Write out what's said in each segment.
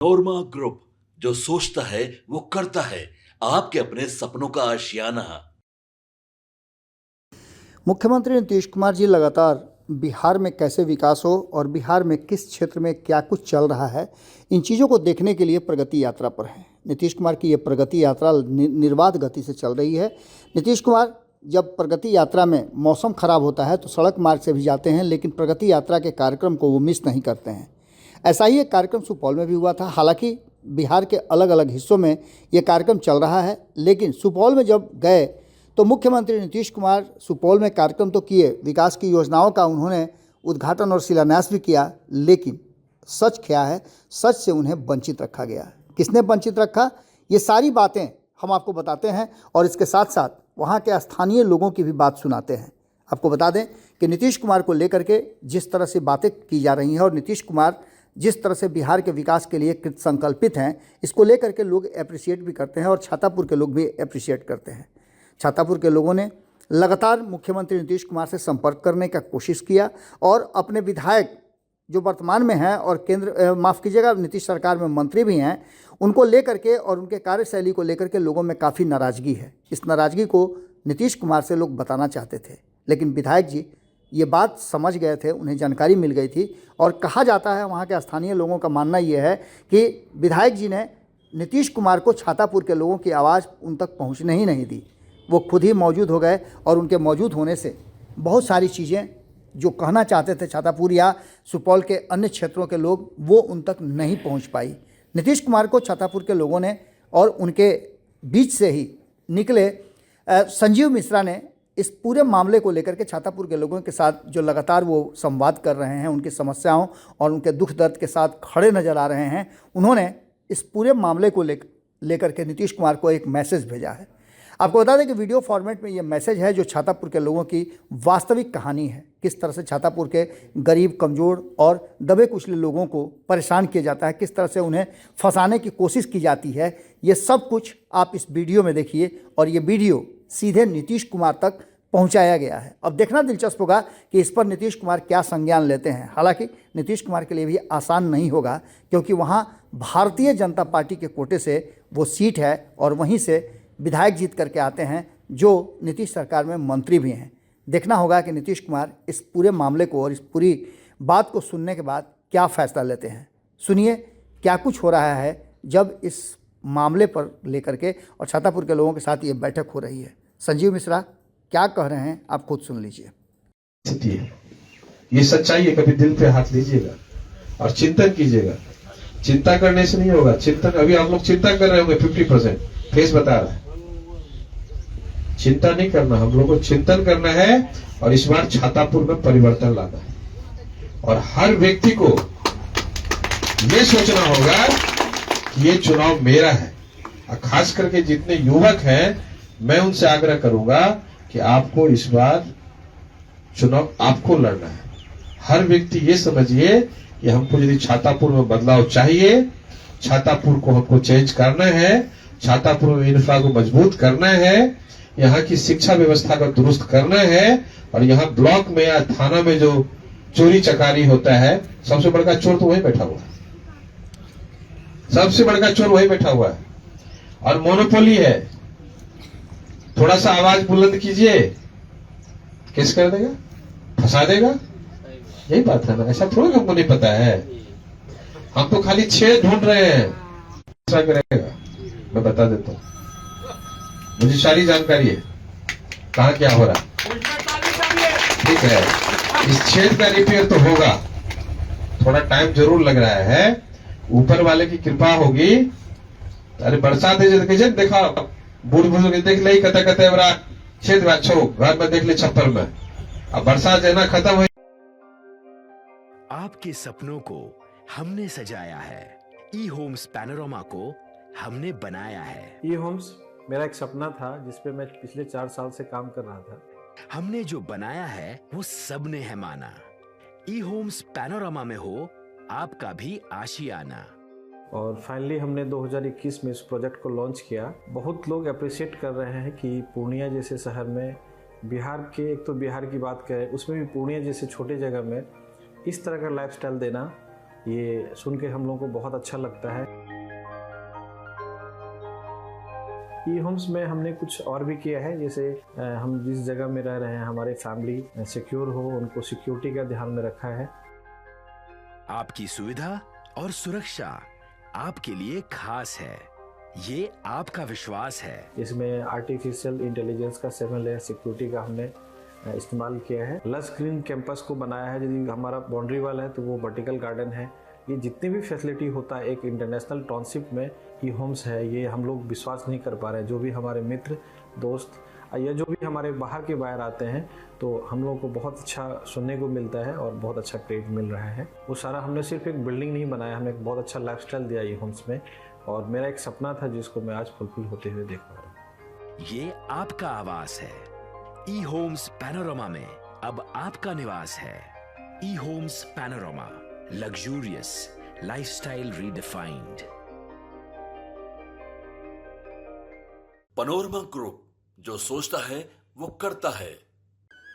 नोरमा group, जो सोचता है वो करता है। आपके अपने सपनों का आशियाना। मुख्यमंत्री नीतीश कुमार जी लगातार बिहार में कैसे विकास हो और बिहार में किस क्षेत्र में क्या कुछ चल रहा है, इन चीज़ों को देखने के लिए प्रगति यात्रा पर हैं। नीतीश कुमार की ये प्रगति यात्रा निर्बाध गति से चल रही है। नीतीश कुमार जब प्रगति यात्रा में मौसम खराब होता है तो सड़क मार्ग से भी जाते हैं, लेकिन प्रगति यात्रा के कार्यक्रम को वो मिस नहीं करते हैं। ऐसा ही एक कार्यक्रम सुपौल में भी हुआ था। हालांकि बिहार के अलग अलग हिस्सों में ये कार्यक्रम चल रहा है, लेकिन सुपौल में जब गए तो मुख्यमंत्री नीतीश कुमार सुपौल में कार्यक्रम तो किए, विकास की योजनाओं का उन्होंने उद्घाटन और शिलान्यास भी किया, लेकिन सच क्या है, सच से उन्हें वंचित रखा गया। किसने वंचित रखा, ये सारी बातें हम आपको बताते हैं और इसके साथ साथ वहाँ के स्थानीय लोगों की भी बात सुनाते हैं। आपको बता दें कि नीतीश कुमार को लेकर के जिस तरह से बातें की जा रही हैं और नीतीश कुमार जिस तरह से बिहार के विकास के लिए कृत संकल्पित हैं, इसको लेकर के लोग अप्रिशिएट भी करते हैं और छातापुर के लोग भी अप्रिशिएट करते हैं। छातापुर के लोगों ने लगातार मुख्यमंत्री नीतीश कुमार से संपर्क करने का कोशिश किया और अपने विधायक जो वर्तमान में हैं और नीतीश सरकार में मंत्री भी हैं, उनको लेकर के और उनके कार्यशैली को लेकर के लोगों में काफ़ी नाराज़गी है। इस नाराज़गी को नीतीश कुमार से लोग बताना चाहते थे, लेकिन विधायक जी ये बात समझ गए थे, उन्हें जानकारी मिल गई थी। और कहा जाता है, वहाँ के स्थानीय लोगों का मानना ये है कि विधायक जी ने नीतीश कुमार को छातापुर के लोगों की आवाज़ उन तक पहुँचने ही नहीं दी। वो खुद ही मौजूद हो गए और उनके मौजूद होने से बहुत सारी चीज़ें जो कहना चाहते थे छातापुर या सुपौल के अन्य क्षेत्रों के लोग, वो उन तक नहीं पहुंच पाई। नीतीश कुमार को छातापुर के लोगों ने और उनके बीच से ही निकले संजीव मिश्रा ने इस पूरे मामले को लेकर के छातापुर के लोगों के साथ जो लगातार वो संवाद कर रहे हैं, उनकी समस्याओं और उनके दुख दर्द के साथ खड़े नज़र आ रहे हैं, उन्होंने इस पूरे मामले को लेकर के नीतीश कुमार को एक मैसेज भेजा है। आपको बता दें कि वीडियो फॉर्मेट में ये मैसेज है जो छातापुर के लोगों की वास्तविक कहानी है। किस तरह से छातापुर के गरीब, कमज़ोर और दबे कुचले लोगों को परेशान किया जाता है, किस तरह से उन्हें फंसाने की कोशिश की जाती है, ये सब कुछ आप इस वीडियो में देखिए। और ये वीडियो सीधे नीतीश कुमार तक पहुंचाया गया है। अब देखना दिलचस्प होगा कि इस पर नीतीश कुमार क्या संज्ञान लेते हैं। हालांकि नीतीश कुमार के लिए भी आसान नहीं होगा, क्योंकि वहाँ भारतीय जनता पार्टी के कोटे से वो सीट है और वहीं से विधायक जीत करके आते हैं जो नीतीश सरकार में मंत्री भी हैं। देखना होगा कि नीतीश कुमार इस पूरे मामले को और इस पूरी बात को सुनने के बाद क्या फैसला लेते हैं। सुनिए क्या कुछ हो रहा है जब इस मामले पर लेकर के और छातापुर के लोगों के साथ ये बैठक हो रही है। संजीव मिश्रा क्या कह रहे हैं, आप खुद सुन लीजिए। ये सच्चाई है, कभी दिल पे हाथ लीजिएगा और चिंतन कीजिएगा। चिंता करने से नहीं होगा। चिंतन, अभी आप लोग चिंता कर रहे होंगे 50%, फेस बता रहा है। चिंता नहीं करना, हम लोग को चिंतन करना है और इस बार छातापुर में परिवर्तन लाना है। और हर व्यक्ति को यह सोचना होगा कि ये चुनाव मेरा है। और खास करके जितने युवक हैं, मैं उनसे आग्रह करूंगा कि आपको इस बार चुनाव आपको लड़ना है। हर व्यक्ति ये समझिए कि हमको यदि छातापुर में बदलाव चाहिए, छातापुर को हमको चेंज करना है, छातापुर में इंफ्रा को मजबूत करना है, यहाँ की शिक्षा व्यवस्था को दुरुस्त करना है और यहाँ ब्लॉक में या थाना में जो चोरी चकारी होता है, सबसे बड़का चोर तो वही बैठा हुआ है। सबसे बड़का चोर वही बैठा हुआ है और मोनोपोली है। थोड़ा सा आवाज बुलंद कीजिए, किस कर देगा, फंसा देगा। यही बात है ना, ऐसा थोड़ा हमको नहीं पता है। हम तो खाली छेद ढूंढ रहे हैं। ऐसा करेगा, मैं बता देता हूं, मुझे सारी जानकारी है कहां क्या हो रहा है। ठीक है, इस छेद का रिपेयर तो होगा, थोड़ा टाइम जरूर लग रहा है। ऊपर वाले की कृपा होगी। अरे बरसात कैसे देखा, बूढ़ बुजुर्ग देख ले कते कते छेद अच्छो घर में देख ले छप्पर में। अब बरसात है ना, खत्म हो। आपके सपनों को हमने सजाया है, ई होम्स पैनोरामा को हमने बनाया है। ई होम्स मेरा एक सपना था जिसपे मैं पिछले 4 साल से काम कर रहा था। हमने जो बनाया है वो सबने है माना। ई होम्स पैनोरामा में हो आपका भी आशियाना। और फाइनली हमने 2021 में इस प्रोजेक्ट को लॉन्च किया। बहुत लोग अप्रिशिएट कर रहे हैं कि पूर्णिया जैसे शहर में, बिहार के, एक तो बिहार की बात करें उसमें भी पूर्णिया जैसे छोटे जगह में इस तरह का लाइफस्टाइल देना ये सुन के हम लोगों को बहुत अच्छा लगता है। ई होम्स में हमने कुछ और भी किया है, जैसे हम जिस जगह में रह रहे हैं हमारे फैमिली सिक्योर हो, उनको सिक्योरिटी का ध्यान में रखा है। आपकी सुविधा और सुरक्षा आपके लिए खास है, ये आपका विश्वास है। इसमें आर्टिफिशियल इंटेलिजेंस का 7 लेयर सिक्योरिटी का हमने इस्तेमाल किया है। लस ग्रीन कैंपस को बनाया है। यदि हमारा बाउंड्री वाल है तो वो वर्टिकल गार्डन है। ये जितनी भी फैसिलिटी होता है एक इंटरनेशनल टाउनशिप में ई होम्स है, ये हम लोग विश्वास नहीं कर पा रहे हैं। जो भी हमारे मित्र दोस्त या जो भी हमारे बाहर के बाहर आते हैं तो हम लोगों को बहुत अच्छा सुनने को मिलता है और बहुत अच्छा क्रेडिट मिल रहा है। वो सारा हमने सिर्फ एक बिल्डिंग नहीं बनाया, हमने एक बहुत अच्छा लाइफस्टाइल दिया ई होम्स में, और मेरा एक सपना था जिसको मैं आज फुलफिल होते हुए देख पा रहा हूँ। ये आपका आवास है। ई होम्स पैनोरामा में अब आपका निवास है। E homes panorama, luxurious lifestyle redefined. Panorama group, जो सोचता है वो करता है।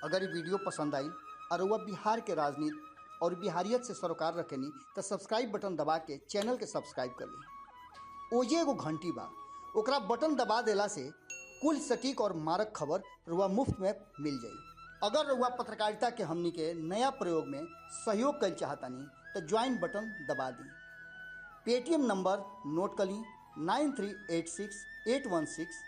अगर ये वीडियो पसंद आई और वह बिहार के राजनीति और बिहारियत से सरोकार रखेनी तो सब्सक्राइब बटन दबा के चैनल के सब्सक्राइब कर ली। ओजे एगो घंटी बा, ओकरा बटन दबा देला से कुल सटीक और मारक खबर रुआ मुफ्त में मिल जाई। अगर रुआ पत्रकारिता के हमनी के नया प्रयोग में सहयोग कर चाहतानी तो ज्वाइन बटन दबा दी। पेटीएम नंबर नोट कर ली 9386 816